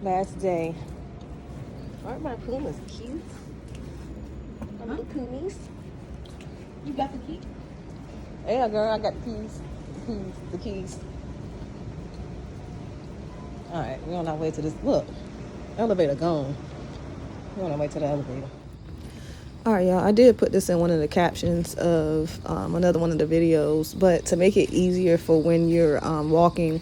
Last day. Aren't my Pumas cute? My little Pumas. You got the key? Yeah, girl, I got the keys. The keys. Alright, we're on our way to this. Look, elevator gone. We're on our way to the elevator. Alright, y'all, I did put this in one of the captions of another one of the videos, but to make it easier for when you're walking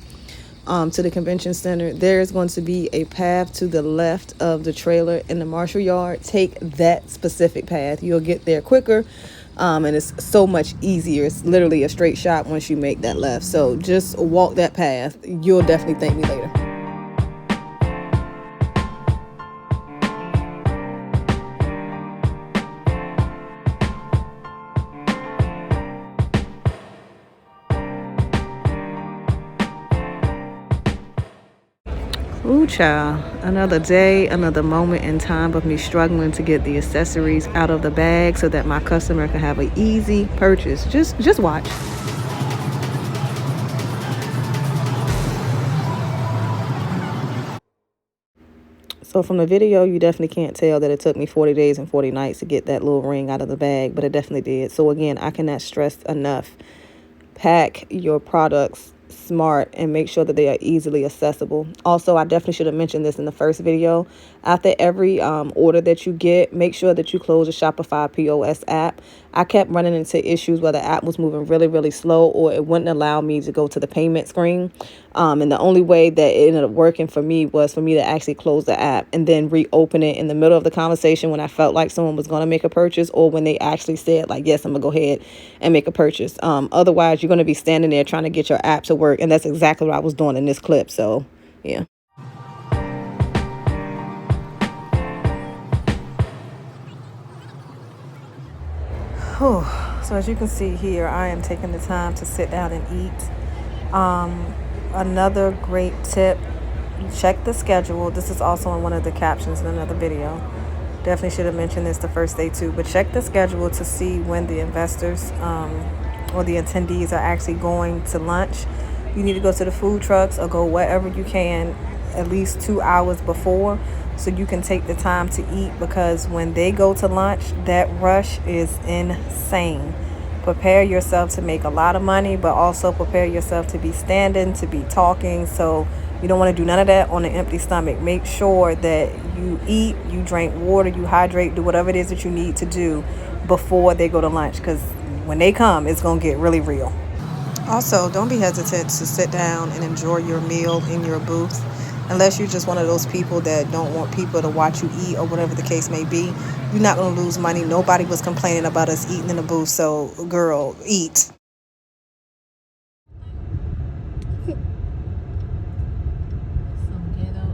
to the convention center, there's going to be a path to the left of the trailer in the Marshall yard. Take that specific path. You'll get there quicker, and it's so much easier. It's literally a straight shot once you make that left. So just walk that path. You'll definitely thank me later. Ooh, child. Another day, another moment in time of me struggling to get the accessories out of the bag so that my customer can have an easy purchase. Just watch. So from the video, you definitely can't tell that it took me 40 days and 40 nights to get that little ring out of the bag, but it definitely did. So again, I cannot stress enough. Pack your products smart and make sure that they are easily accessible. Also, I definitely should have mentioned this in the first video. After every order that you get, make sure that you close the Shopify POS app. I kept running into issues where the app was moving really, really slow, or it wouldn't allow me to go to the payment screen. And the only way that it ended up working for me was for me to actually close the app and then reopen it in the middle of the conversation when I felt like someone was going to make a purchase, or when they actually said, like, yes, I'm going to go ahead and make a purchase. Otherwise, you're going to be standing there trying to get your app to work. And that's exactly what I was doing in this clip. So, yeah. So as you can see here, I am taking the time to sit down and eat. Another great tip, check the schedule. This is also in one of the captions in another video. Definitely should have mentioned this the first day too, but check the schedule to see when the investors or the attendees are actually going to lunch. You need to go to the food trucks or go wherever you can at least 2 hours before, so you can take the time to eat, because when they go to lunch, that rush is insane. Prepare yourself to make a lot of money, but also prepare yourself to be standing, to be talking. So you don't want to do none of that on an empty stomach. Make sure that you eat, you drink water, you hydrate, do whatever it is that you need to do before they go to lunch, because when they come, it's going to get really real. Also, don't be hesitant to sit down and enjoy your meal in your booth. Unless you're just one of those people that don't want people to watch you eat or whatever the case may be, you're not going to lose money. Nobody was complaining about us eating in the booth, so girl, eat. Some ghetto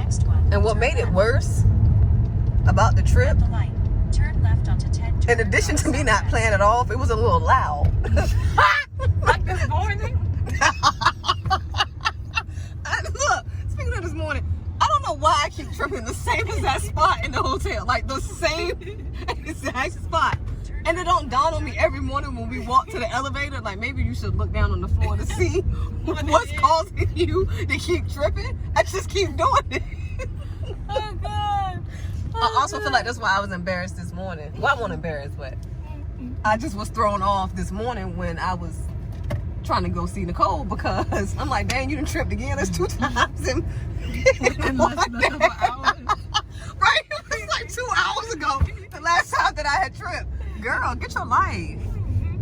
ass. And what made it worse about the trip, Turn left onto 10. in addition to me not playing it off, it was a little loud. Like this morning? Look, speaking of this morning, I don't know why I keep tripping the same exact spot in the hotel. Like the same exact spot. And it don't dawn on me every morning when we walk to the elevator, like maybe you should look down on the floor to see what's causing you to keep tripping. I just keep doing it. Oh, God. I also feel like that's why I was embarrassed this morning. Well, I wasn't embarrassed, but I just was thrown off this morning when I was trying to go see Nicole, because I'm like, dang, you done tripped again. That's 2 times in one day. Right? It was like 2 hours ago, the last time that I had tripped. Girl, get your life.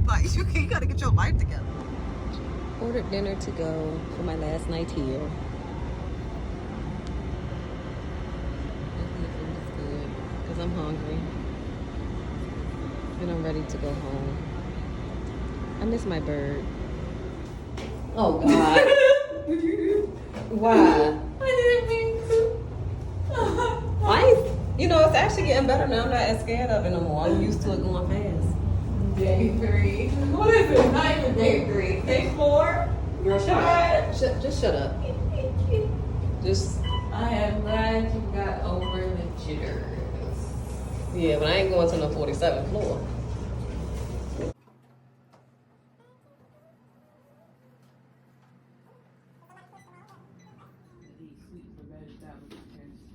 Like, you gotta get your life together. Ordered dinner to go for my last night here. Because I'm hungry. And I'm ready to go home. I miss my bird. Oh, God. Why? I didn't mean to. It's actually getting better now. I'm not as scared of it no more. I'm used to it going fast. Day 3. What is it? Not even day 3. Day 4? Girl, shut up. Just shut up. Just. I am glad you got over the jitters. Yeah, but I ain't going to no 47th floor.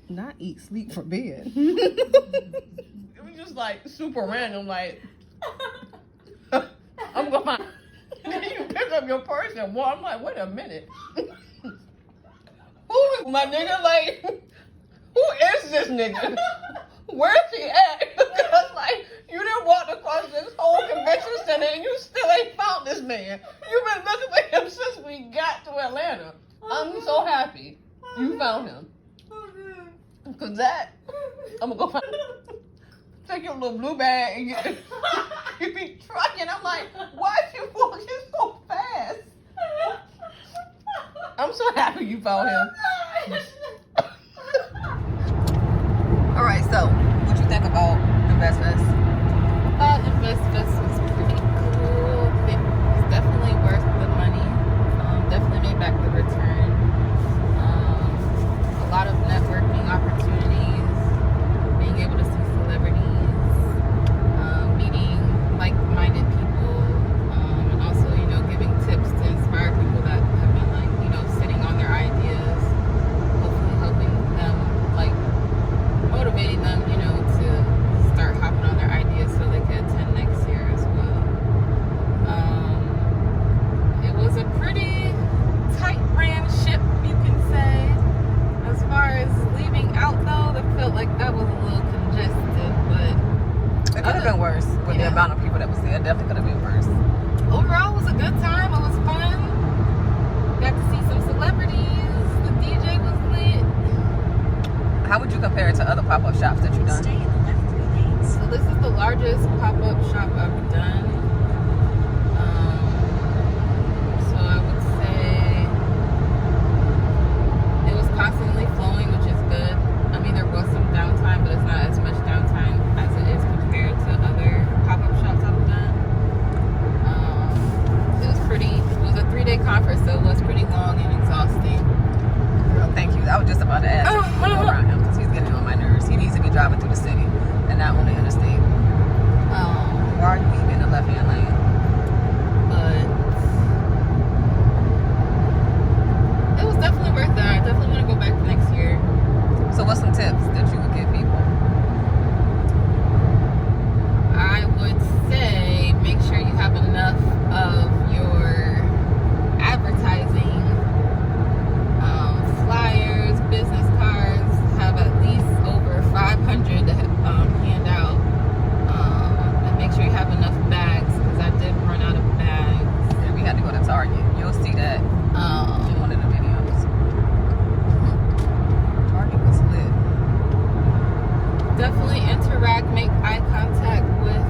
Not eat, sleep for bed. It was just like super random. Like, I'm going. You pick up your purse and walk. I'm like, wait a minute. Who is my nigga? Like, who is this nigga? Where's he at? Because like, you done walked across this whole convention center and you still ain't found this man. You've been looking for him since we got to Atlanta. I'm so happy you found him. Cause that, I'm gonna go find. Take your little blue bag and get. You be trucking. I'm like, why is you walking so fast? I'm so happy you found him. All right, so what you think about the Best Fest? The Best Fest was pretty cool. It was definitely worth the money. Definitely made back the return. A lot of networking opportunities, being able to see celebrities, meeting like-minded people, and also, you know, giving tips to inspire people that have been like, you know, sitting on their ideas, hopefully helping them, like, motivating them, you know, to start hopping on their ideas so they can attend next year as well. It was a pretty tight ran ship, you can say. As far as leaving out though, I felt like that was a little congested, but It could have been worse with the amount of people that was there. It definitely could have been worse. overall it was a good time. It was fun. Got to see some celebrities. The DJ was lit. How would you compare it to other pop-up shops that you've done? Stay in the left 3 lanes. So this is the largest pop-up shop I've done. So I would say it was constantly flowing, which is good. I mean, there was some downtime, but it's not as much downtime as it is compared to other pop-up shops I've done. It was a 3-day conference, so it was pretty long and exhausting. Girl, thank you. I was just about to ask if you could go around him because he's getting on my nerves. He needs to be driving through the city and not on the interstate. Why are you even in the left-hand lane? But it was definitely worth it. I definitely want to go back next year. So what's some tips that you would give people? I would say make sure you have enough of your advertising, flyers, business cards, have at least over 500 to hand out, and make sure you have enough bags because I did run out of bags. Yeah, we had to go to Target. You'll see that in one of the videos. Target was lit. Definitely interact, make eye contact with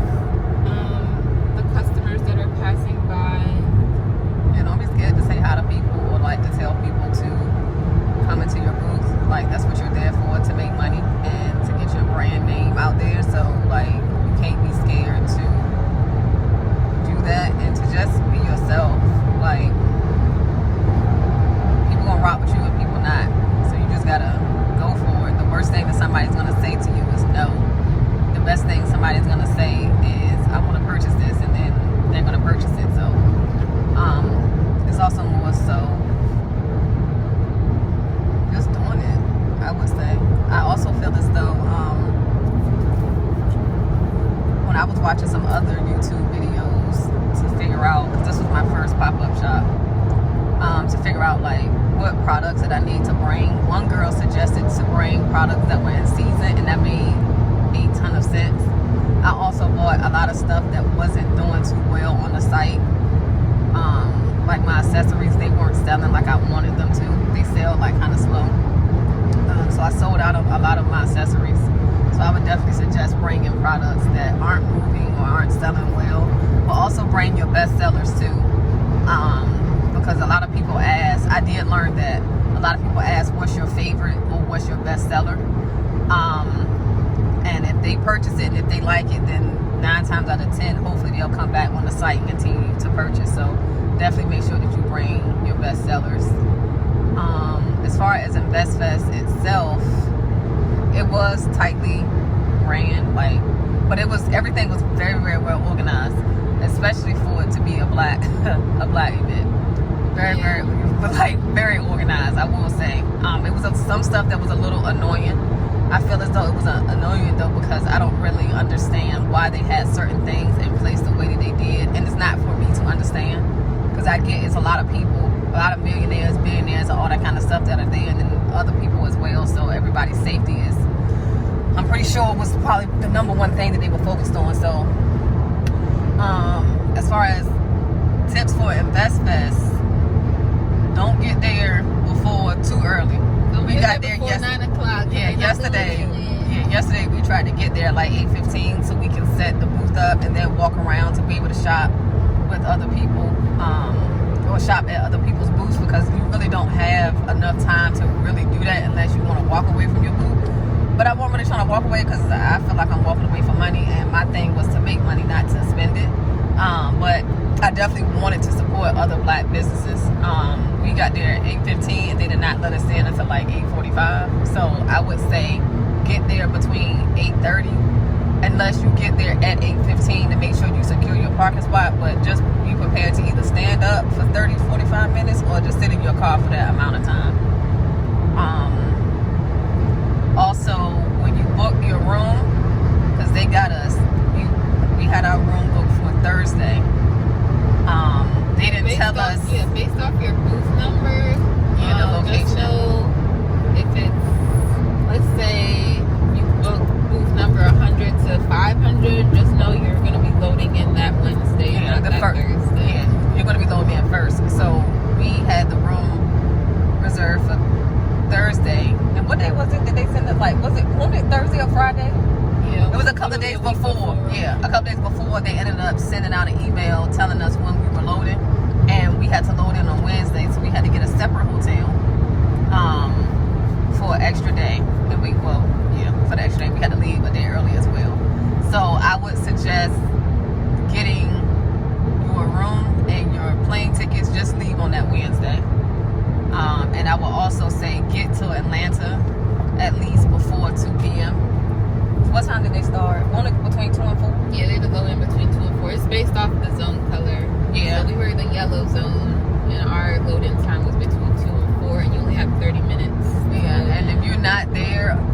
the customers that are passing by. And don't be scared to say hi to people or like to tell people to come into your booth. Like that's what you're there for, to make money and to get your brand name out there. So like you can't be scared to do that and to just be yourself. Like people gonna rock with you and people not. So you just gotta go for it. The worst thing that somebody's gonna say to you is no. The best thing somebody's gonna say is I want to purchase this, and then they're gonna purchase it. So it's also more so just doing it, I would say. I also feel as though when I was watching some other YouTube videos to figure out, because this was my first pop-up shop, to figure out like what products that I need to bring. One girl suggested to bring products that were in season, and that made a ton of sense. I also bought a lot of stuff that wasn't doing too well on the site. Like my accessories, they weren't selling like I wanted them to. They sell like kind of slow. So I sold out of a lot of my accessories. So I would definitely suggest bringing products that aren't moving or aren't selling well. But also bring your best sellers too. Because a lot of people ask, I did learn that a lot of people ask what's your favorite or what's your best seller. And if they purchase it and if they like it, then 9 times out of 10, hopefully they'll come back on the site and continue to purchase. So definitely make sure that you bring your best sellers. As far as InvestFest itself, it was tightly ran, but everything was very, very well organized, especially for it to be a black event. very organized, I will say. It was some stuff that was a little annoying. I feel as though it was annoying though because I don't really understand why they had certain things in place the way that they did, and it's not for me to understand because I get it's a lot of people, a lot of millionaires, billionaires, all that kind of stuff that are there, and then other people as well. So everybody's safety is, I'm pretty sure, was probably the number one thing that they were focused on. So as far as tips for InvestFest, don't get there before too early. We got there yesterday. 9 o'clock. Yeah, yesterday. Yeah, yesterday we tried to get there at like 8:15 so we can set the booth up and then walk around to be able to shop with other people, or shop at other people's booths, because you really don't have enough time to really do that unless you want to walk away from your booth. But I wasn't really trying to walk away because I feel like I'm walking away for money, and my thing was to make money, not to spend it. But I definitely wanted to support other black businesses. We got there at 8:15 and they did not let us in until like 8:45. So I would say get there between 8:30, unless you get there at 8:15 to make sure you secure your parking spot. But just be prepared to either stand up for 30-45 minutes or just sit in your car for that amount of time. Also, when you book your room, because they got us, we had our room booked for Thursday. They didn't tell us. Yeah, based off your booth number. Yeah, the location. Just know if it's, let's say you book booth number 100 to 500, just know you're going to be loading in that Wednesday, not that Thursday. Yeah, you're going to be loading in first. So we had the room reserved for Thursday. And what day was it that they sent it? Like, was it Thursday or Friday? Yeah, it was a couple of days before. Yeah, a couple of days before they ended up sending out an email telling us when we were loading, and we had to load in on Wednesday, so we had to get a separate hotel for an extra day. And for the extra day we had to leave a day early as well. So I would suggest getting your room and your plane tickets. Just leave on that Wednesday. And I will also say get to Atlanta at least before 2 p.m. What time did they start? Only between 2 and 4? Yeah, they would go in between 2 and 4. It's based off the zone color. Yeah. So we were in the yellow zone, and our load-in time was between 2 and 4, and you only have 30 minutes. Yeah, and if you're not there on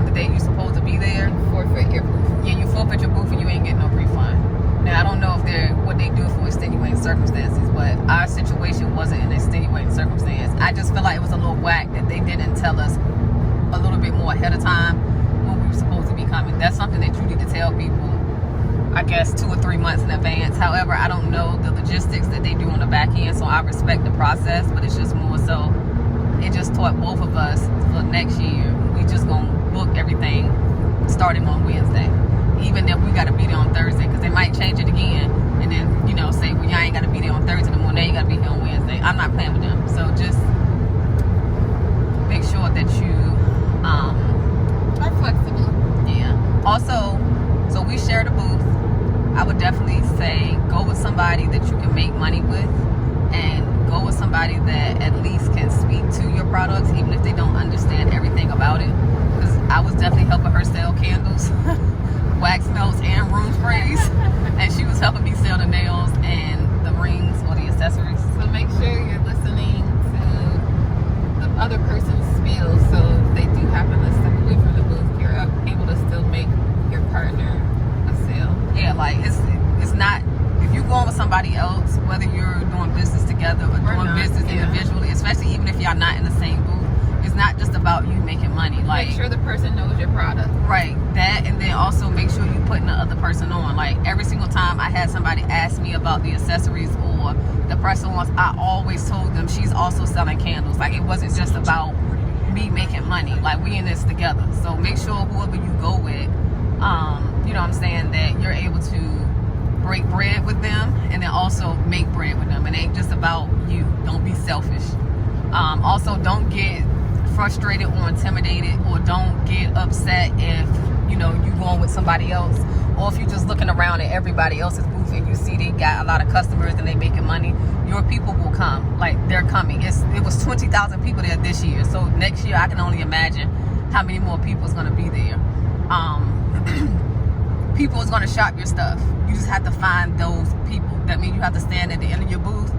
the day you're supposed to be there, you forfeit your booth. Yeah, you forfeit your booth and you ain't getting no refund. Now, I don't know if what they do for extenuating circumstances, but our situation wasn't an extenuating circumstance. I just feel like it was a little whack that they didn't tell us a little bit more ahead of time when we were supposed to be coming. That's something that you need to tell people, I guess, 2 or 3 months in advance. However, I don't know the logistics that they do on the back end, so I respect the process, but it's just more so, it just taught both of us for next year, we just gonna book everything starting on Wednesday. Even if we gotta be there on Thursday, because they might change it again, and then, say, well, y'all ain't gotta be there on Thursday no more, now you gotta be here on Wednesday. I'm not playing with them, so just make sure that you are flexible. Yeah. Also, so we share the booth. I would definitely say go with somebody that you can make money with, and go with somebody that at least can speak to your products, even if they don't understand everything about it. Because I was definitely helping her sell candles, wax melts, and room sprays, and she was helping me sell the nails and the rings or the accessories. So make sure you're listening to the other person's spiel, so if they do happen to step away from the booth, you're able to still make your partner a sale. Yeah, like it's not, if you're going with somebody else, whether you're doing business together or doing business individually, especially even if y'all not in the same booth, it's not just about you making money. Like, make sure the person knows your product. Right, that, and then also make sure you putting the other person on. Like, every single time I had somebody ask me about the accessories or the press-ons, I always told them she's also selling candles. Like, it wasn't just about me making money. Like, we in this together. So make sure whoever you go with, you know what I'm saying, that you're able to break bread with them and then also make bread with them. It ain't just about you. Don't be selfish. Also, don't get frustrated or intimidated, or don't get upset if you going with somebody else, or if you're just looking around at everybody else's booth and you see they got a lot of customers and they making money. Your people will come. Like, they're coming. It was 20,000 people there this year, so next year I can only imagine how many more people is going to be there. People is going to shop your stuff. You just have to find those people. That means you have to stand at the end of your booth.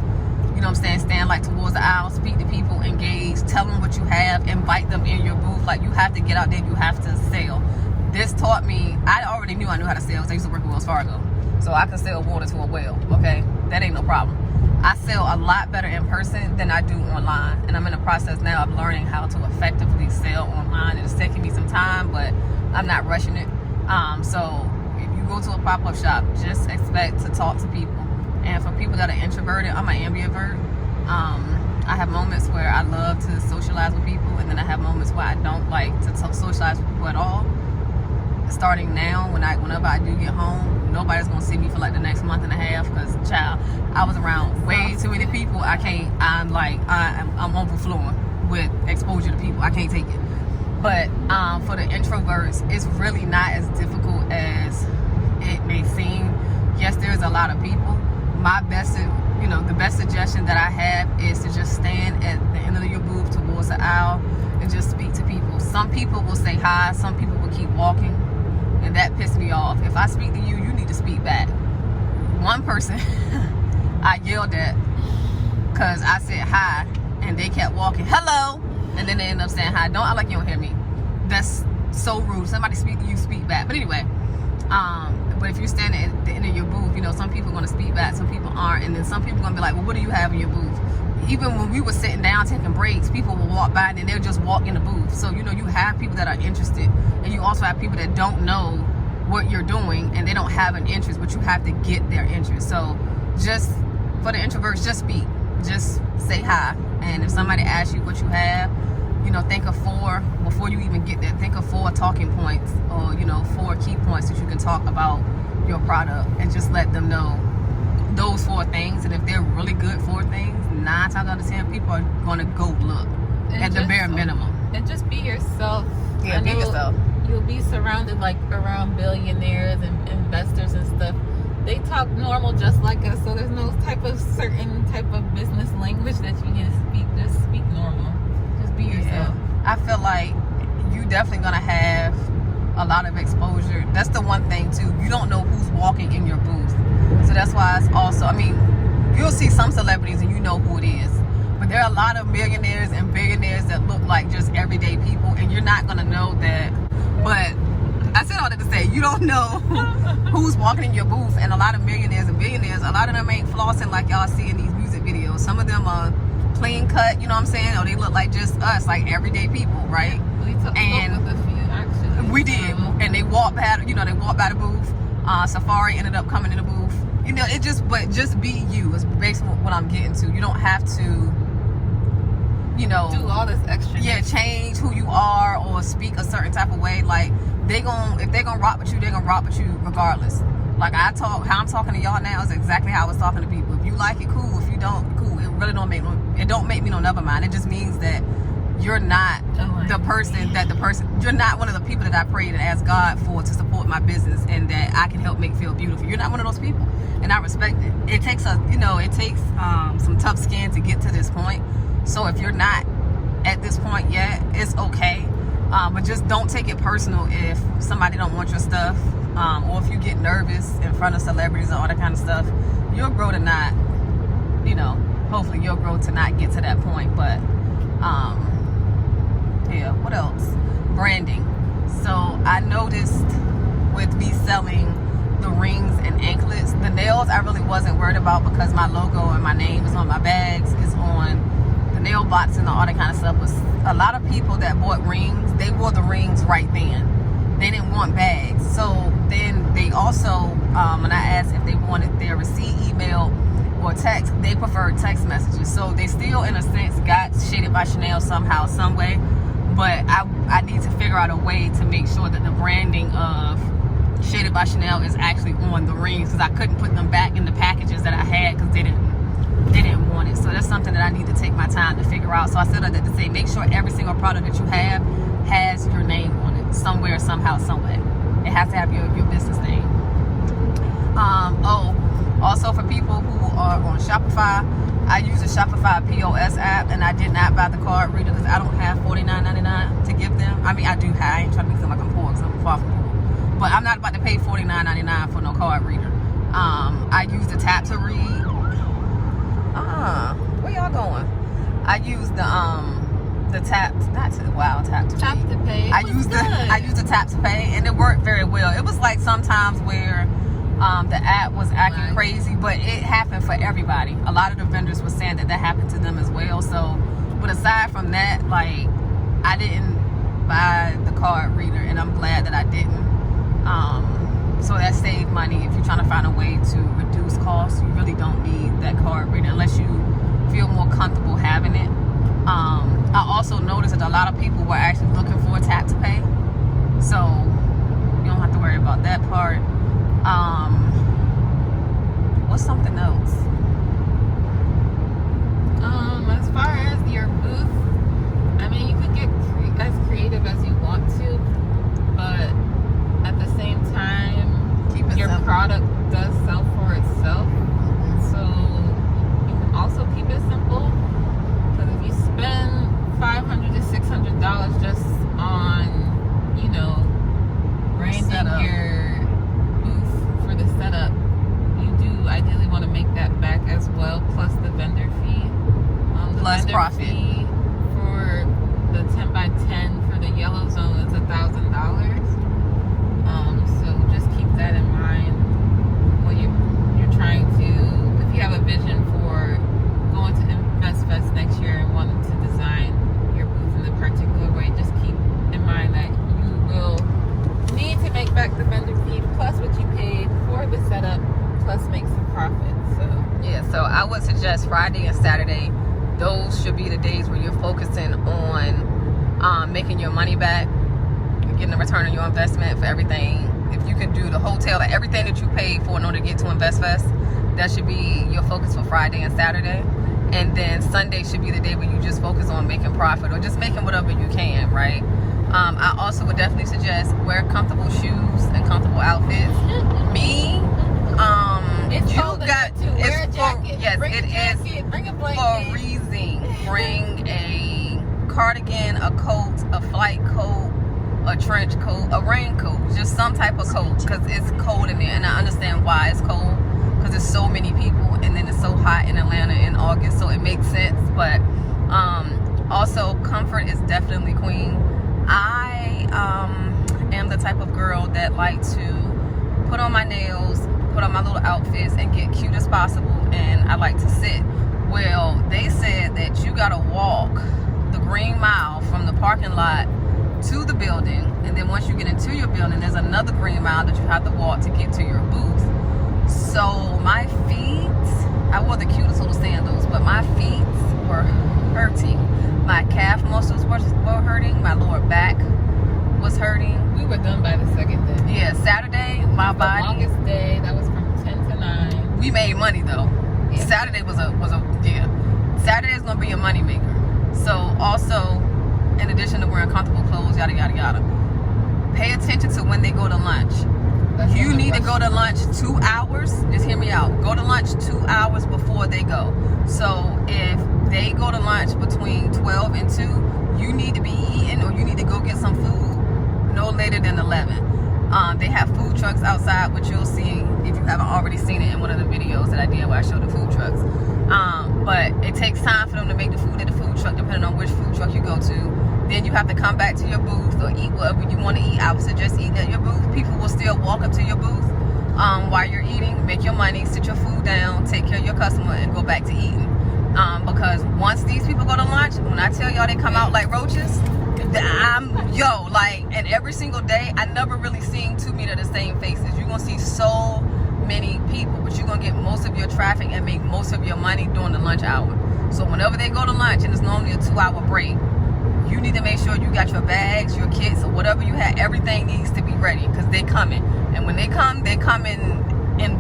You know what I'm saying? Stand like towards the aisle, speak to people, engage, tell them what you have, invite them in your booth. Like, you have to get out there, you have to sell. This taught me, I already knew I knew how to sell because I used to work at Wells Fargo. So I can sell water to a well, okay? That ain't no problem. I sell a lot better in person than I do online. And I'm in the process now of learning how to effectively sell online. It's taking me some time, but I'm not rushing it. So if you go to a pop-up shop, just expect to talk to people. And for people that are introverted, I'm an ambivert. I have moments where I love to socialize with people, and then I have moments where I don't like to socialize with people at all. Starting now, whenever I do get home, nobody's gonna see me for like the next month and a half, because child, I was around way too many people. I'm overflowing with exposure to people. I can't take it. But for the introverts, it's really not as difficult as it may seem. Yes, there's a lot of people. My best, the best suggestion that I have is to just stand at the end of your booth towards the aisle and just speak to people. Some people will say hi, some people will keep walking, and that pissed me off. If I speak to you, you need to speak back. One person I yelled at because I said hi and they kept walking, hello, and then they end up saying hi. Don't act like you don't hear me. That's so rude. Somebody speak to you, speak back. But anyway, but if you're standing at the end of your booth, some people are going to speak back, some people aren't, and then some people are going to be like, well, what do you have in your booth? Even when we were sitting down taking breaks, people will walk by and then they'll just walk in the booth. So, you have people that are interested, and you also have people that don't know what you're doing and they don't have an interest, but you have to get their interest. So just for the introverts, just speak, just say hi. And if somebody asks you what you have, think of 4, before you even get there, think of 4 talking points, or 4 key points that you can talk about your product, and just let them know those 4 things. And if they're really good 4 things, 9 times out of 10 people are going to go look at the bare minimum. And just be yourself. Yeah, be yourself. You'll be surrounded around billionaires and investors and stuff. They talk normal just like us, so there's no certain type of business language that you need to speak. Just speak normal. Just be yourself. I feel like you definitely gonna have a lot of exposure. That's the one thing too. You don't know who's walking in your booth, so that's why it's also. You'll see some celebrities and you know who it is, but there are a lot of millionaires and billionaires that look like just everyday people, and you're not gonna know that. But I said all that to say, you don't know who's walking in your booth. And a lot of millionaires and billionaires, a lot of them ain't flossing like y'all see in these music videos. Some of them are clean cut, or they look like just us, like everyday people, right? We spoke with a few, actually. We did, and they walked by, they walked by the booth. Safari ended up coming in the booth. But just be you is basically what I'm getting to. You don't have to, do all this extra. Yeah, change who you are or speak a certain type of way. Like, if they're gonna rock with you, they're gonna rock with you regardless. Like, how I'm talking to y'all now is exactly how I was talking to people. If you like it, cool. If you don't, cool. It really don't make me no never mind. It just means that you're not you're not one of the people that I prayed and asked God for to support my business and that I can help make feel beautiful. You're not one of those people, and I respect it. It takes some tough skin to get to this point. So if you're not at this point yet, it's okay. But just don't take it personal if somebody don't want your stuff, or if you get nervous in front of celebrities and all that kind of stuff. You'll grow to not, hopefully you'll grow to not get to that point. But yeah, what else? Branding. So I noticed with me selling the rings and anklets, the nails I really wasn't worried about because my logo and my name is on my bags, is on the nail box and all that kind of stuff. Was a lot of people that bought rings, they wore the rings right then. They didn't want bags. So then they also, when I asked if they wanted their receipt email or text, they preferred text messages. So they still, in a sense, got Shaded by Chanel somehow, some way. But I need to figure out a way to make sure that the branding of Shaded by Chanel is actually on the rings, because I couldn't put them back in the packages that I had because they didn't want it. So that's something that I need to take my time to figure out. So I said that to say, make sure every single product that you have has your name on it somewhere, somehow, some way. It has to have your business name. Also for people who are on Shopify, I use a Shopify POS app, and I did not buy the card reader because I don't have $49.99 to give them. I do have. I ain't trying to make it like I'm poor because I'm far from poor. But I'm not about to pay $49.99 for no card reader. I use the tap to read. Where y'all going? I used the tap, not to tap to pay. Tap to pay. I used the tap to pay, and it worked very well. It was like sometimes where the app was acting crazy, but it happened for everybody. A lot of the vendors were saying that happened to them as well. So, but aside from that, like, I didn't buy the card reader, and I'm glad that I didn't. So that saved money. If you're trying to find a way to reduce costs, you really don't need that card reader unless you feel more comfortable having it. I also noticed that a lot of people were actually looking for a tap to pay, so you don't have to worry about that part. What's something else? As far as your booth, I mean, you could get as creative as you want to, but at the same time, your simple. product does sell for itself. So you can also keep it simple, because if you spend $500 to $600 just on, you know, branding your booth for the setup, you do ideally want to make that back as well, plus the vendor fee. The Plus vendor profit. fee for the 10 by 10 for the yellow zone is $1,000. So just keep that in mind when you're trying to, if you have a vision for going to Invest Fest next year and wanting to design your booth in a particular way, just keep in mind that you will need to make back the vendor fee plus what you paid for the setup, plus make some profit. So Yeah, so I would suggest Friday and Saturday. Those should be the days where you're focusing on making your money back, getting a return on your investment for everything. If you can do the hotel, like everything that you paid for in order to get to Invest Fest, that should be your focus for Friday and Saturday. And then Sunday should be the day where you just focus on making profit or just making whatever you can, right? I also would definitely suggest wear comfortable shoes and comfortable outfits. Me, it's you cold got to wear a jacket. Yes, Bring it a is jacket, bring a for blanket. a reason. Bring a cardigan, a coat, a flight coat, a trench coat, a raincoat, just some type of coat, because it's cold in there, and I understand why it's cold, because there's so many people, and then it's so hot in Atlanta in August, so it makes sense. But also comfort is definitely queen. I am the type of girl that like to put on my nails, put on my little outfits, and get cute as possible, and I like to sit. Well, they said that you gotta walk the Green Mile from the parking lot to the building, and then once you get into your building, there's another Green Mile that you have to walk to get to your booth. So my feet, I wore the cutest little sandals, but my feet were hurting. My calf muscles were hurting. My lower back was hurting. We were done by the second day. Yeah, Saturday, my body. The longest day, that was from 10 to 9. We made money though. Yeah. Saturday was a Saturday is gonna be a money maker. So also, in addition to wearing comfortable clothes, yada yada yada, pay attention to when they go to lunch. You need to go to lunch 2 hours. Just hear me out. Go to lunch 2 hours before they go. So if they go to lunch between 12 and 2, you need to be eating, or you need to go get some food no later than 11. They have food trucks outside, which you'll see if you haven't already seen it in one of the videos that I did where I showed the food trucks. But it takes time for them to make the food at the food truck, depending on which food truck you go to. Then you have to come back to your booth or eat whatever you want to eat. I would suggest eating at your booth. People will still walk up to your booth while you're eating, make your money, sit your food down, take care of your customer, and go back to eating. Because once these people go to lunch, when I tell y'all they come out like roaches, and every single day, I never really seen too many of the same faces. You're going to see so many people, but you're going to get most of your traffic and make most of your money during the lunch hour. So whenever they go to lunch, and it's normally a 2-hour break, you need to make sure you got your bags, your kits, or whatever you have. Everything needs to be ready, because they coming. And when they come in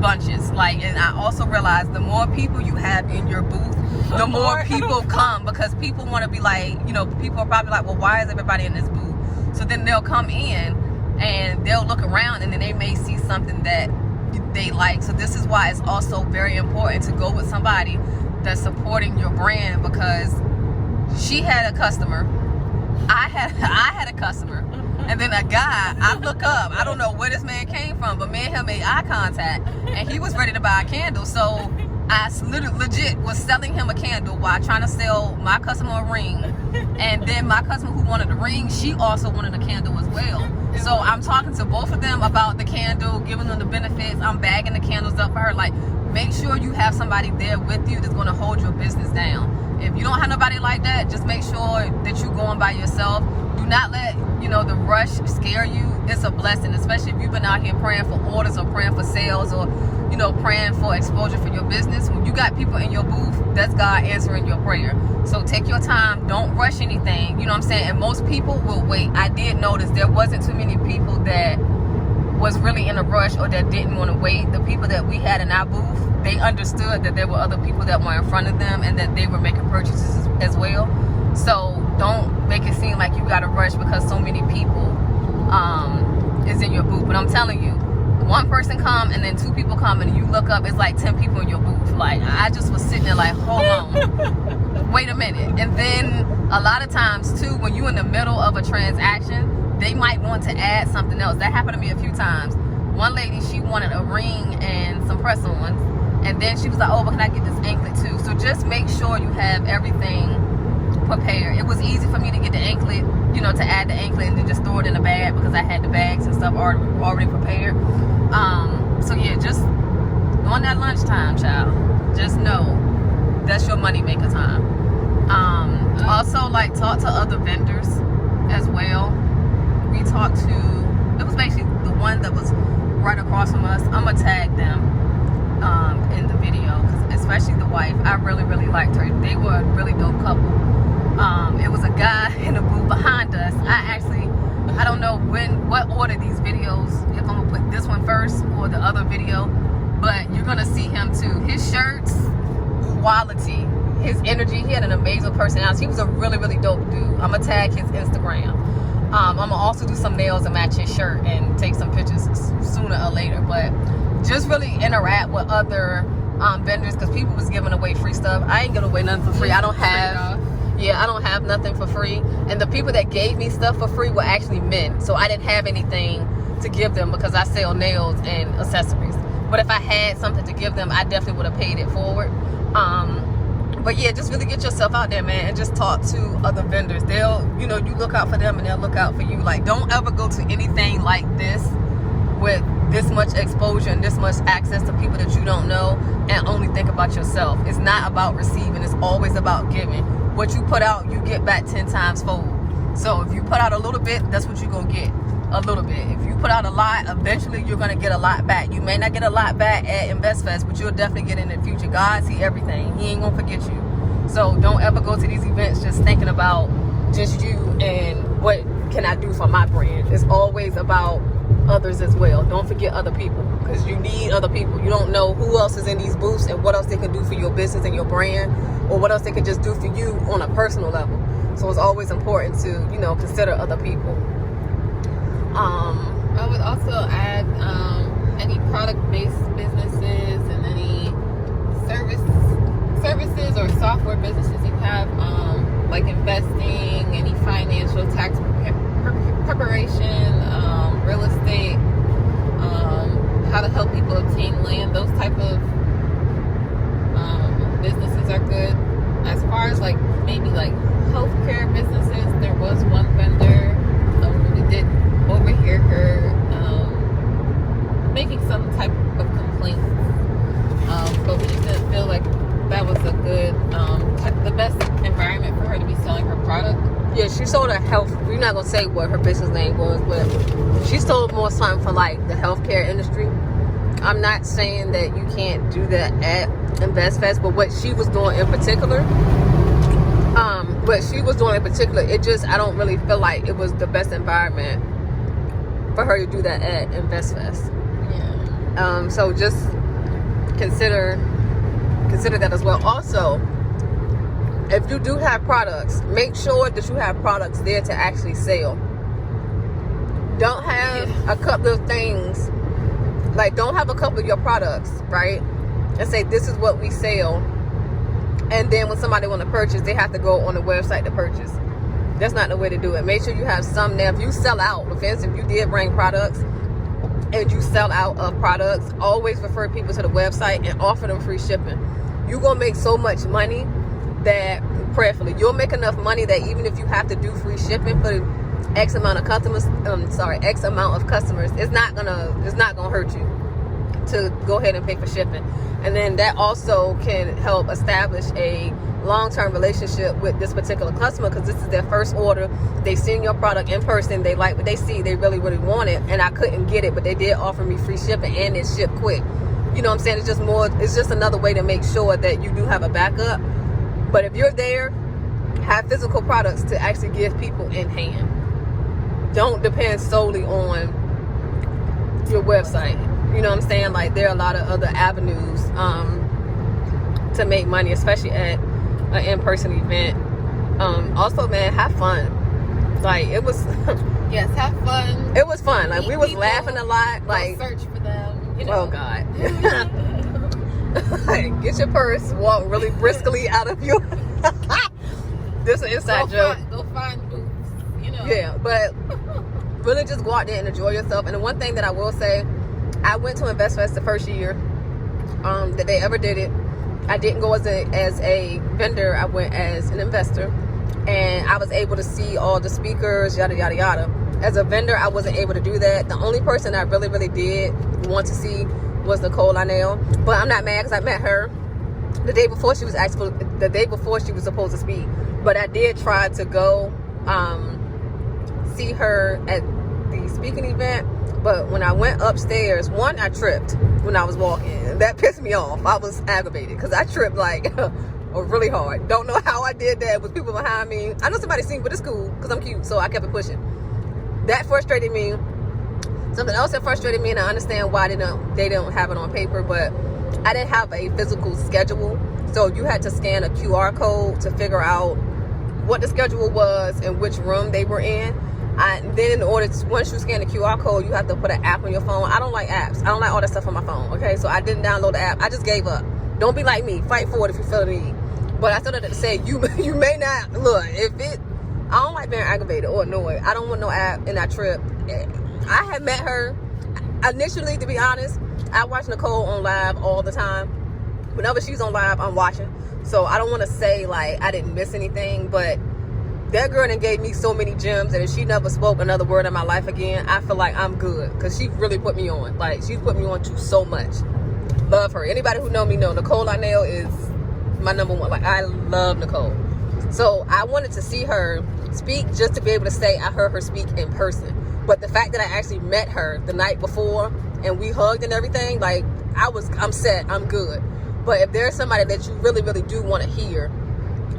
bunches. And I also realize the more people you have in your booth, the more people come, because people want to be like, people are probably like, well, why is everybody in this booth? So then they'll come in and they'll look around, and then they may see something that they like. So this is why it's also very important to go with somebody that's supporting your brand, because she had a customer, I had a customer, and then a guy, I look up, I don't know where this man came from, but me and him made eye contact, and he was ready to buy a candle. So I literally legit was selling him a candle while trying to sell my customer a ring. And then my customer who wanted the ring, she also wanted a candle as well. So I'm talking to both of them about the candle, giving them the benefits. I'm bagging the candles up for her. Like, make sure you have somebody there with you that's going to hold your business down. If you don't have nobody like that, just make sure that you're going by yourself. Do not let, the rush scare you. It's a blessing, especially if you've been out here praying for orders or praying for sales or, praying for exposure for your business. When you got people in your booth, that's God answering your prayer. So take your time. Don't rush anything. You know what I'm saying? And most people will wait. I did notice there wasn't too many people that was really in a rush or that didn't want to wait. The people that we had in our booth, they understood that there were other people that were in front of them and that they were making purchases as well. So don't make it seem like you got to rush because so many people is in your booth. But I'm telling you, one person come and then 2 people come and you look up, it's like 10 people in your booth. Like, I just was sitting there like, hold on, wait a minute. And then a lot of times too, when you're in the middle of a transaction, they might want to add something else. That happened to me a few times. One lady, she wanted a ring and some press-ons, and then she was like, oh, but can I get this anklet too? So just make sure you have everything prepared. It was easy for me to get the anklet, to add the anklet and then just throw it in a bag because I had the bags and stuff already prepared. So yeah, just on that lunchtime, child, just know that's your money maker time. Also, like, talk to other vendors as well. We talked to, it was basically the one that was right across from us. I'm gonna tag them in the video, because especially the wife, I really liked her. They were a really dope couple. It was a guy in the booth behind us. I don't know what order these videos, if I'm gonna put this one first or the other video, but you're gonna see him too. His shirts, quality, his energy, he had an amazing personality. He was a really dope dude. I'm gonna tag his Instagram. I'm gonna also do some nails and match his shirt and take some pictures sooner or later. But just really interact with other vendors, because people was giving away free stuff. I ain't giving away nothing for free. I don't have nothing for free. And the people that gave me stuff for free were actually men, so I didn't have anything to give them because I sell nails and accessories. But if I had something to give them, I definitely would have paid it forward. But yeah, just really get yourself out there, man, and just talk to other vendors. They'll, you look out for them and they'll look out for you. Like, don't ever go to anything like this with this much exposure and this much access to people that you don't know and only think about yourself. It's not about receiving, it's always about giving. What you put out, you get back 10 times fold. So if you put out a little bit, that's what you're gonna get, a little bit. If you put out a lot, eventually you're gonna get a lot back. You may not get a lot back at InvestFest, but you'll definitely get in the future. God see everything. He ain't gonna forget you. So don't ever go to these events just thinking about just you and what can I do for my brand. It's always about others as well. Don't forget other people, because you need other people. You don't know who else is in these booths and what else they can do for your business and your brand, or what else they can just do for you on a personal level. So it's always important to, consider other people. I would also add any product-based businesses and any services or software businesses you have, like investing, any financial tax preparation, real estate, how to help people obtain land. Those type of businesses are good. As far as maybe healthcare businesses, there was one vendor we did overhear her making some type of complaints, but we just didn't feel like that was a good the best environment for her to be selling her product. Yeah, she sold a health. We're not gonna say what her business name was, but she sold more something for the healthcare industry. I'm not saying that you can't do that at InvestFest, but what she was doing in particular, it just, I don't really feel like it was the best environment for her to do that at InvestFest. Yeah. So just consider that as well. Also, if you do have products, make sure that you have products there to actually sell. Don't have a couple of things, don't have a couple of your products, right? And say, this is what we sell. And then when somebody want to purchase, they have to go on the website to purchase. That's not the way to do it. Make sure you have some there. If you sell out, for instance, if you did bring products and you sell out of products, always refer people to the website and offer them free shipping. you're gonna make so much money that, prayerfully, you'll make enough money that even if you have to do free shipping for X amount of customers, X amount of customers, it's not gonna hurt you to go ahead and pay for shipping. And then that also can help establish a long-term relationship with this particular customer, because this is their first order. They've seen your product in person, they like what they see, they really want it, and I couldn't get it, but they did offer me free shipping and it shipped quick. You know what I'm saying? It's just another way to make sure that you do have a backup. But if you're there, have physical products to actually give people in hand. Don't depend solely on your website. You know what I'm saying? Like, there are a lot of other avenues to make money, especially at an in-person event. Also, man, have fun. Like, it was Yes, have fun. it was fun. Like, Meet we was people. laughing a lot. Like, Go search for them. You know. oh God. Get your purse, walk really briskly out of your this is an inside joke. Go find booths. You know. Yeah, but really just go out there and enjoy yourself. And the one thing that I will say, I went to InvestFest the first year that they ever did it. I didn't go as a vendor. I went as an investor, and I was able to see all the speakers, yada yada yada. As a vendor, I wasn't able to do that. The only person I really did want to see was Nicole Lionel, but I'm not mad because I met her the day before she was supposed to speak. But I did try to go see her at the speaking event. But when I went upstairs, I tripped when I was walking. That pissed me off. I was aggravated because I tripped like really hard. Don't know how I did that with people behind me. I know somebody seen, but it's cool because I'm cute, so I kept it pushing. That frustrated me. Something else that frustrated me, and I understand why they don't have it on paper, but I didn't have a physical schedule. So you had to scan a QR code to figure out what the schedule was and which room they were in. Then once you scan the QR code, you have to put an app on your phone. I don't like apps. I don't like all that stuff on my phone, okay? So I didn't download the app. I just gave up. Don't be like me. Fight for it if you feel the need. But I still had to say, you may not, look, I don't like being aggravated or annoyed. I don't want no app in that trip. I had met her. Initially, to be honest, I watch Nicole on live all the time. Whenever she's on live, I'm watching. So I don't want to say, like, I didn't miss anything, but that girl done gave me so many gems, and if she never spoke another word in my life again, I feel like I'm good, because she really put me on. Like, she's put me on to so much. Love her. Anybody who know me know Nicole Lionel is my number one. Like, I love Nicole. So I wanted to see her speak just to be able to say I heard her speak in person. But the fact that I actually met her the night before and we hugged and everything, like, I'm set, I'm good. But if there's somebody that you really do want to hear,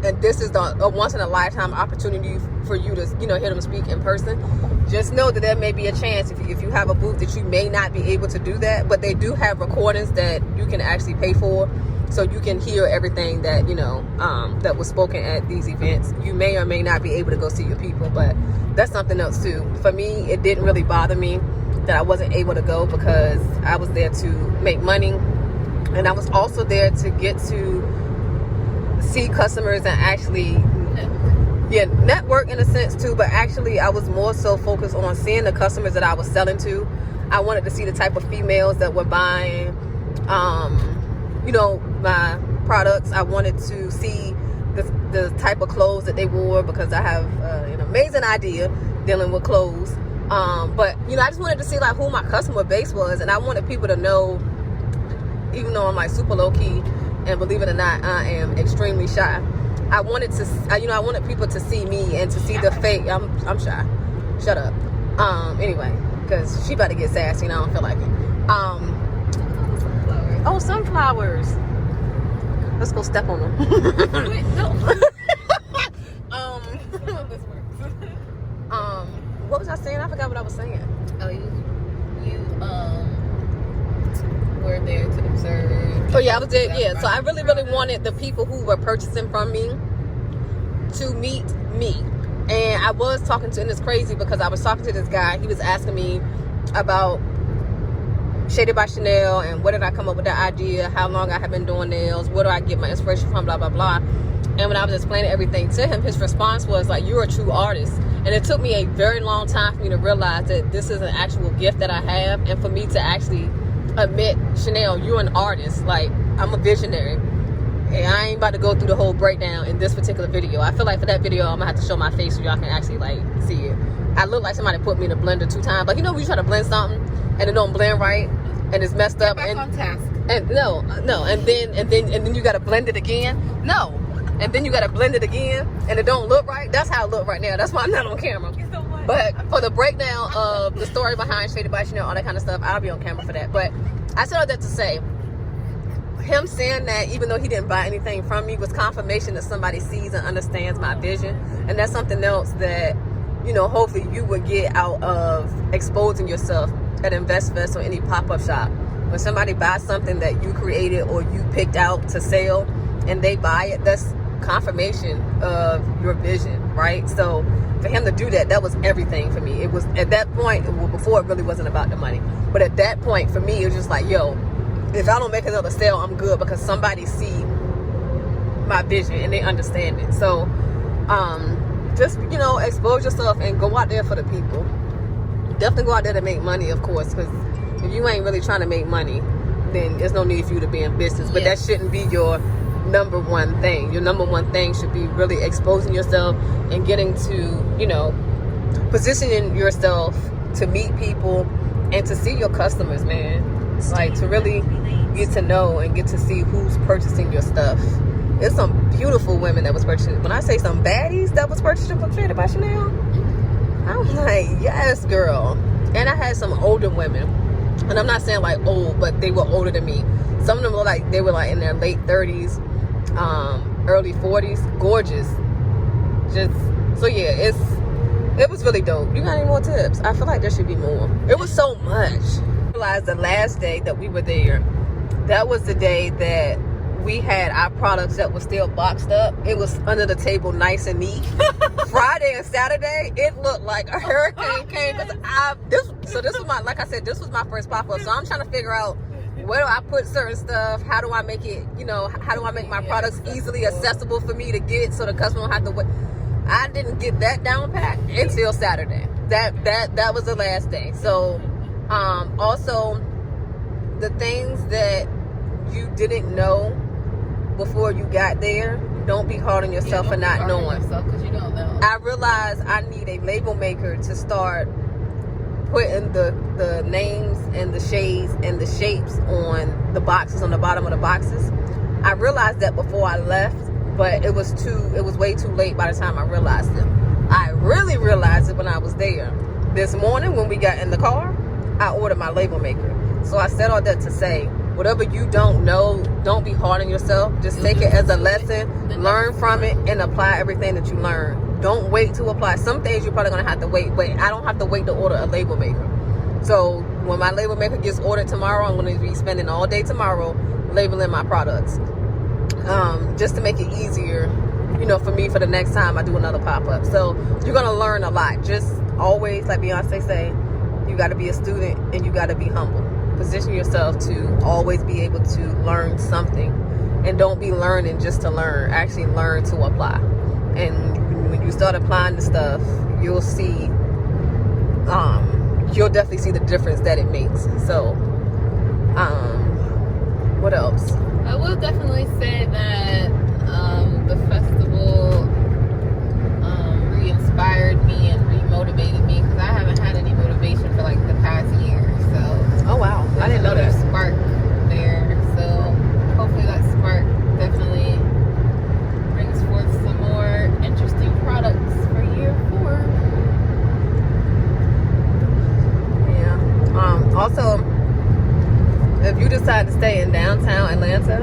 and this is a once in a lifetime opportunity for you to, hear them speak in person, just know that there may be a chance if you have a booth that you may not be able to do that. But they do have recordings that you can actually pay for, so you can hear everything that that was spoken at these events. You may or may not be able to go see your people, but that's something else too. For me, it didn't really bother me that I wasn't able to go, because I was there to make money, and I was also there to get to see customers and actually network in a sense too. But actually, I was more so focused on seeing the customers that I was selling to. I wanted to see the type of females that were buying my products. I wanted to see the type of clothes that they wore, because I have an amazing idea dealing with clothes. But I just wanted to see like who my customer base was, and I wanted people to know, even though I'm like super low key, and believe it or not, I am extremely shy. I wanted people to see me and to see the fake. I'm shy. Shut up. Anyway, because she about to get sassy and I don't feel like it. Oh, sunflowers. Let's go step on them. Wait, no. What was I saying? I forgot what I was saying. Oh, you were there to observe. Oh yeah, I was there. Yeah, so I really wanted the people who were purchasing from me to meet me. And I was talking to, and it's crazy because I was talking to this guy. He was asking me about Shaded by Chanel and where did I come up with that idea, how long I have been doing nails, where do I get my inspiration from, blah blah blah. And when I was explaining everything to him, his response was like, you're a true artist. And it took me a very long time for me to realize that this is an actual gift that I have, and for me to actually admit, Chanel, you're an artist. Like, I'm a visionary. And I ain't about to go through the whole breakdown in this particular video. I feel like for that video, I'm gonna have to show my face so y'all can actually like see it. I look like somebody put me in a blender 2 times. Like, you know when you try to blend something and it don't blend right and it's messed up. Back on task. And no, and then you gotta blend it again. No. And then you gotta blend it again and it don't look right. That's how it look right now. That's why I'm not on camera. But for the breakdown of the story behind Shaded by Chanel, all that kind of stuff, I'll be on camera for that. But I said all that to say, him saying that even though he didn't buy anything from me was confirmation that somebody sees and understands my vision. And that's something else that, you know, hopefully you would get out of exposing yourself at InvestFest or any pop-up shop. When somebody buys something that you created or you picked out to sell and they buy it, that's confirmation of your vision, right? So for him to do that, that was everything for me. It was at that point, well, before it really wasn't about the money, but at that point for me, it was just like, yo, if I don't make another sale, I'm good because somebody see my vision and they understand it. So just, you know, expose yourself and go out there for the people. Definitely go out there to make money, of course, because if you ain't really trying to make money, then there's no need for you to be in business. But that shouldn't be your number one thing. Your number one thing should be really exposing yourself and getting to, you know, positioning yourself to meet people and to see your customers, man. Like to really get to know and get to see who's purchasing your stuff. There's some beautiful women that was purchasing. When I say some baddies that was purchasing from Shaded by Chanel, I'm like, yes, girl. And I had some older women, and I'm not saying like old, but they were older than me. Some of them were like, they were like in their late 30s, early 40s, gorgeous. Just so yeah, it was really dope. You got any more tips? I feel like there should be more. It was so much. I realized the last day that we were there, that was the day that we had our products that were still boxed up. It was under the table nice and neat. Friday and Saturday, it looked like a hurricane came. So this was my, like I said, this was my first pop-up. So I'm trying to figure out, where do I put certain stuff? How do I make it, you know, how do I make my products easily accessible for me to get so the customer don't have to wait? I didn't get that down pat until Saturday. That was the last day. So also the things that you didn't know before you got there, don't be hard on yourself for not knowing. Because you don't know. I realized I need a label maker to start putting the names and the shades and the shapes on the boxes, on the bottom of the boxes. I realized that before I left, but it was way too late by the time I realized it. I really realized it when I was there. This morning when we got in the car, I ordered my label maker. So I said all that to say, whatever you don't know, don't be hard on yourself. Just take it as a lesson, learn from it, and apply everything that you learn. Don't wait to apply. Some things you're probably going to have to wait. But I don't have to wait to order a label maker. So when my label maker gets ordered tomorrow, I'm going to be spending all day tomorrow labeling my products. Just to make it easier, you know, for me for the next time I do another pop-up. So you're going to learn a lot. Just always, like Beyonce say, you got to be a student and you got to be humble. Position yourself to always be able to learn something, and don't be learning just to learn. Actually learn to apply. And when you start applying the stuff, you'll see, you'll definitely see the difference that it makes. So what else? I will definitely say that the festival re-inspired me and re-motivated me, because I haven't had any motivation for like the past year. So oh wow, I didn't know that. Spark there. So hopefully that spark definitely brings forth some more interesting products for year 4. Yeah. Also, if you decide to stay in downtown Atlanta,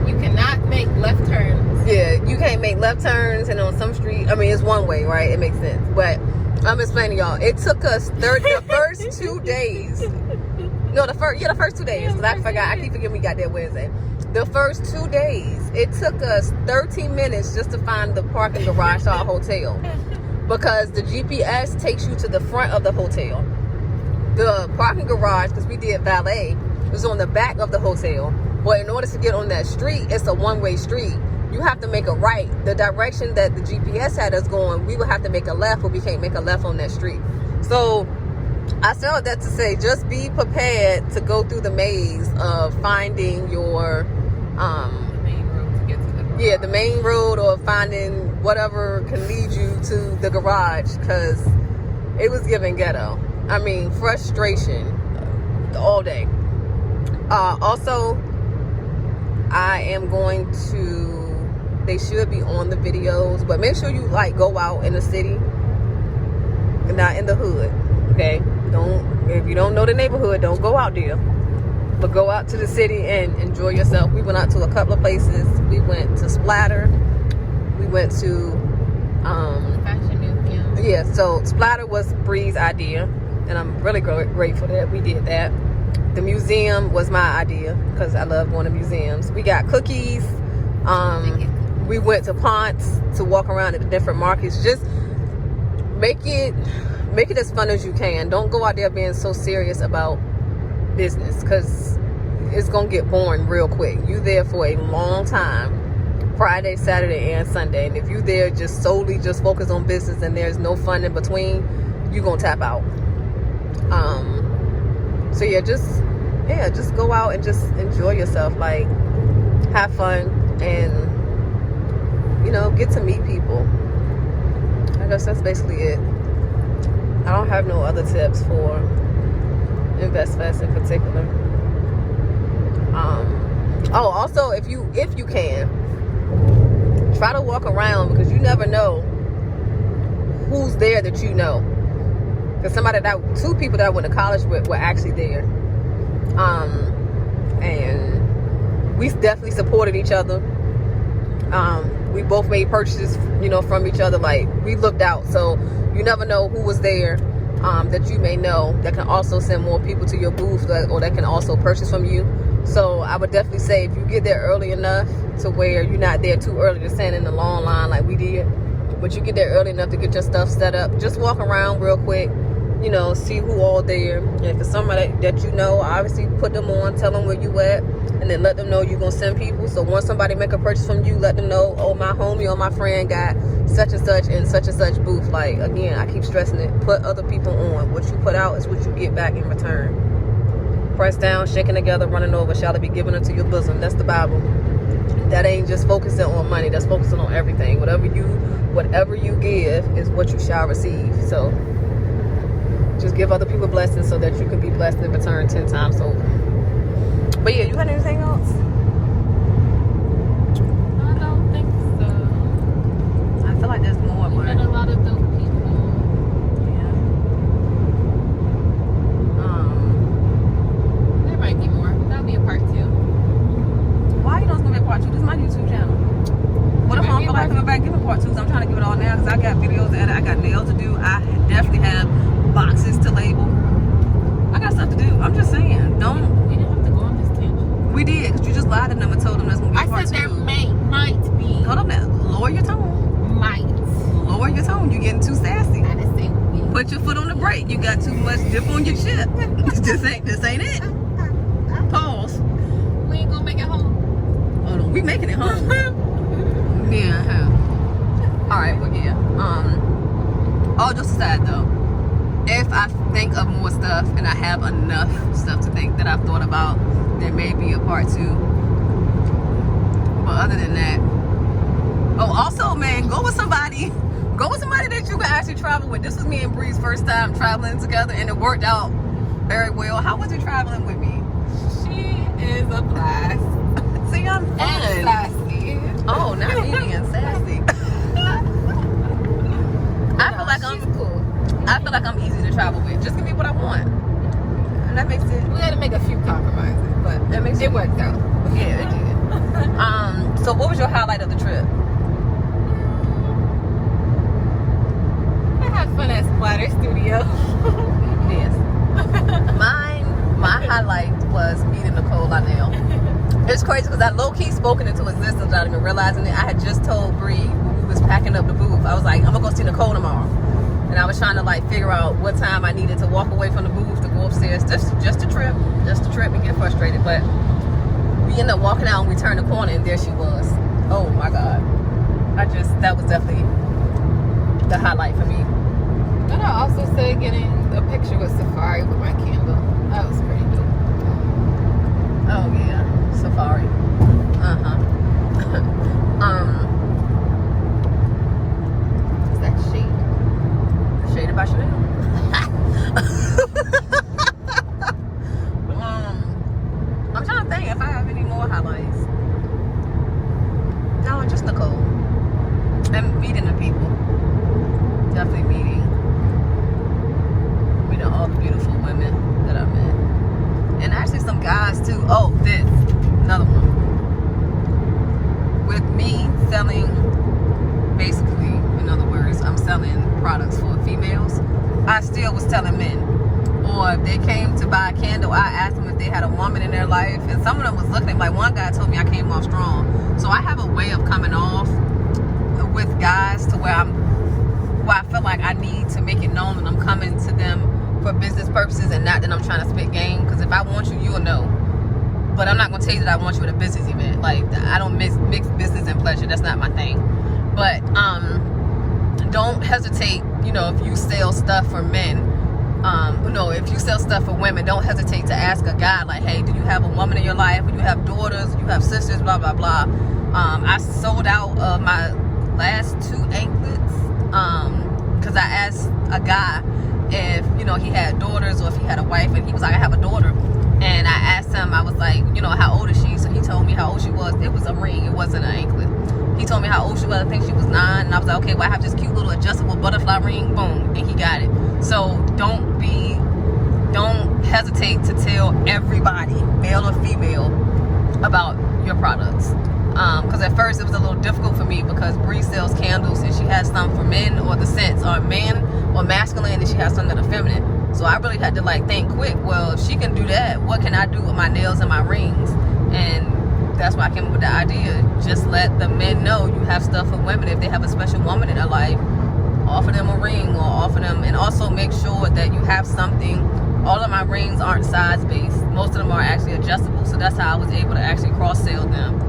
you cannot make left turns. Yeah, you can't make left turns, and on some street, I mean, it's one way, right? It makes sense. But I'm explaining y'all. It took us the first 2 days. No, the first 2 days. Because I forgot. I keep forgetting we got there Wednesday. The first 2 days, it took us 13 minutes just to find the parking garage to our hotel. Because the GPS takes you to the front of the hotel. The parking garage, because we did valet, was on the back of the hotel. But in order to get on that street, it's a one-way street. You have to make a right. The direction that the GPS had us going, we would have to make a left, but we can't make a left on that street. So I said all that to say, just be prepared to go through the maze of finding your Yeah, the main road, or finding whatever can lead you to the garage, because it was giving ghetto. I mean, frustration all day. Also, I am going to, they should be on the videos, but make sure you like go out in the city, not in the hood. Okay, don't, if you don't know the neighborhood, don't go out there, but go out to the city and enjoy yourself. We went out to a couple of places. We went to Splatter, we went to Fashion Museum. yeah, so Splatter was Bree's idea, and I'm really grateful that we did that. The museum was my idea because I love going to museums. We got cookies. We went to Ponce to walk around at the different markets. Just make it as fun as you can. Don't go out there being so serious about business, because it's gonna get boring real quick. You there for a long time, Friday, Saturday, and Sunday, and if you there just solely just focus on business and there's no fun in between, you gonna tap out. So just go out and just enjoy yourself, like have fun, and get to meet people. I guess that's basically it. I don't have no other tips for InvestFest in particular. Also, if you can, try to walk around, because you never know who's there that you know. Because two people that I went to college with were actually there. And we definitely supported each other. We both made purchases, from each other. Like, we looked out. So you never know who was there that you may know that can also send more people to your booth, or that can also purchase from you. So I would definitely say, if you get there early enough to where you're not there too early to stand in the long line like we did, but you get there early enough to get your stuff set up, just walk around real quick, see who all there. And if it's somebody that you know, obviously put them on, tell them where you at, and then let them know you're gonna send people. So once somebody make a purchase from you, let them know, oh, my homie or my friend got such and such in such and such booth. Like, again, I keep stressing it, put other people on. What you put out is what you get back in return. Pressed down, shaking together, running over, shall it be given unto your bosom. That's the Bible. That ain't just focusing on money, that's focusing on everything. Whatever you give is what you shall receive. So just give other people blessings so that you can be blessed in return 10 times over. But yeah, you got anything else? I don't think so. I feel like there's more. We met a lot of dope people. Yeah. There might be more. That'll be a part 2. Why you know it's gonna be a part 2? This is my YouTube channel. What if I don't feel like coming back giving part 2s? I'm trying to give it all now because I got videos to edit, I got nails to do, I definitely have boxes to label. I got stuff to do. I'm just saying, We didn't have to go on this tangent. we did, because you just lied to them and told them that's gonna be a I part 2. said there might be. Hold up now, lower your tone. Might. Lower your tone, you're getting too sassy. I didn't say we. Put your foot on the brake, you got too much dip on your chip. This ain't it. Pause. We ain't gonna make it home. Hold on, we making it home. Yeah. Alright, well, yeah. All just aside though, if I think of more stuff and I have enough stuff to think that I've thought about, there may be a part 2. But other than that, also, man, go with somebody that you can actually travel with. This was me and Bree's first time traveling together, and it worked out very well. How was you traveling with me? She is a blast. See, I'm fun. And sassy. Oh, not me being sassy. I feel like I'm easy to travel with. Just give me what I want, and that makes it. We had to make a few compromises, but That makes it worked out. Yeah, it did. So what was your highlight of the trip? I had fun at Splatter Studio. Yes. My highlight was meeting Nicole Lionel. It's crazy because I low-key spoken into existence without even realizing it. I had just told Bree when we was packing up the booth, I was like, I'm gonna go see Nicole tomorrow. And I was trying to figure out what time I needed to walk away from the booth to go upstairs. Just a trip and get frustrated. But we ended up walking out and we turned the corner and there she was. Oh my God. That was definitely the highlight for me. And I also said getting a picture with Safari with my candle. That was pretty dope. Oh yeah, Safari. Is that shade? Shaded by Chanel. I'm trying to think if I have any more highlights. No, just Nicole. And meeting the people. Definitely meeting all the beautiful women that I met. And actually some guys too. Oh, this. Another one. With me selling, basically, in other words, I'm selling products for females. I still was telling men. Or if they came to buy a candle, I asked them if they had a woman in their life. And some of them was looking at me. Like one guy told me I came off strong. So I have a way of coming off with guys to where I feel like I need to make it known that I'm coming to them for business purposes and not that I'm trying to spit game. Because if I want you, you'll know. But I'm not going to tell you that I want you at a business event. Like, I don't mix business and pleasure. That's not my thing. But don't hesitate, if you sell stuff for men. If you sell stuff for women, don't hesitate to ask a guy, like, hey, do you have a woman in your life? Do you have daughters? Do you have sisters? Blah, blah, blah. I sold out of my last 2 anklets because I asked a guy if he had daughters or if he had a wife, and he was like, I have a daughter. And I asked him, I was like, how old is she? So he told me how old she was. It was a ring, it wasn't an anklet. He told me how old she was. I think she was 9. And I was like, okay, well, I have this cute little adjustable butterfly ring. Boom, and he got it. So don't hesitate to tell everybody, male or female, about your products. Because at first it was a little difficult for me because Bree sells candles and she has some for men, or the scents are men or masculine, and she has some that are feminine. So I really had to think quick, well, if she can do that, what can I do with my nails and my rings? And that's why I came up with the idea. Just let the men know you have stuff for women. If they have a special woman in their life, offer them a ring, or offer them, and also make sure that you have something. All of my rings aren't size based. Most of them are actually adjustable. So that's how I was able to actually cross sell them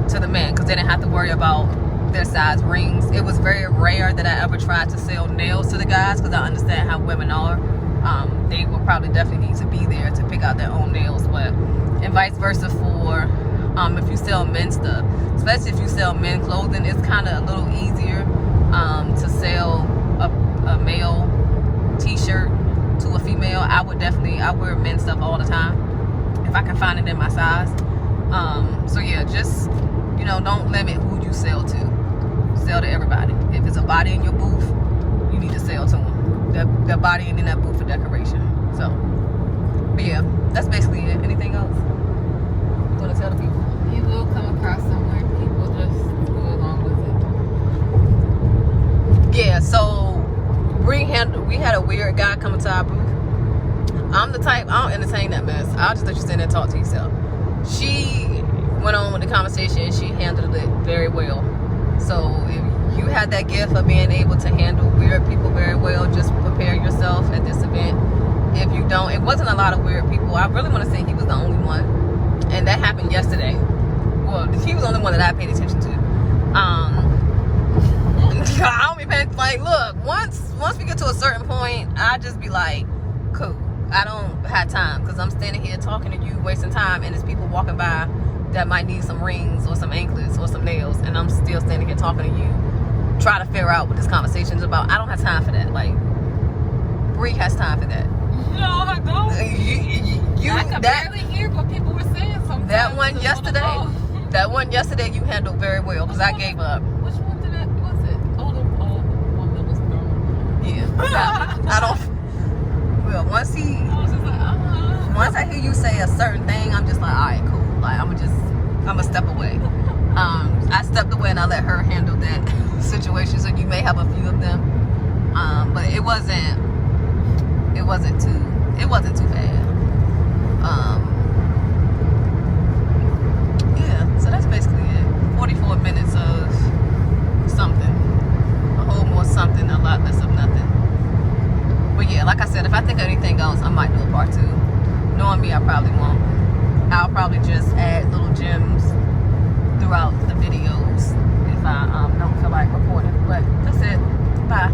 to the men, because they didn't have to worry about their size rings. It was very rare that I ever tried to sell nails to the guys, because I understand how women are. They will probably definitely need to be there to pick out their own nails, and vice versa for if you sell men's stuff, especially if you sell men clothing, it's kind of a little easier to sell a male t-shirt to a female. I wear men's stuff all the time if I can find it in my size. So yeah, just don't limit who you sell to. Sell to everybody. If it's a body in your booth, you need to sell to them. Their body ain't in that booth for decoration. So, but yeah, that's basically it. Anything else you want to tell the people? You will come across somewhere people just go along with it. Yeah, so we had a weird guy coming to our booth. I'm the type, I don't entertain that mess. I'll just let you stand there and talk to yourself. She went on with the conversation and she handled it very well. So if you had that gift of being able to handle weird people very well, just prepare yourself at this event. If you don't, it wasn't a lot of weird people. I really want to say he was the only one. And that happened yesterday. Well, he was the only one that I paid attention to. I don't be paying, look, once we get to a certain point, I just be like, cool. I don't have time, because I'm standing here talking to you, wasting time, and there's people walking by that might need some rings or some anklets or some nails, and I'm still standing here talking to you, trying to figure out what this conversation is about. I don't have time for that. Bree has time for that. No, I don't. I could barely hear what people were saying sometimes. That one yesterday you handled very well, because I gave up. Which one was it? Oh, the one that was thrown. Yeah. I don't. Well, once I was just like, once I hear you say a certain thing, I'm just like, all right, cool. I'm gonna step away. I stepped away and I let her handle that situation. So you may have a few of them, but it wasn't too bad. Yeah. So that's basically it. 44 minutes of something, a whole more something, a lot less of nothing. But yeah, like I said, if I think of anything else, I might do a part 2. Knowing me, I probably won't. I'll probably just add little gems throughout the videos if I don't feel like recording. But that's it. Bye.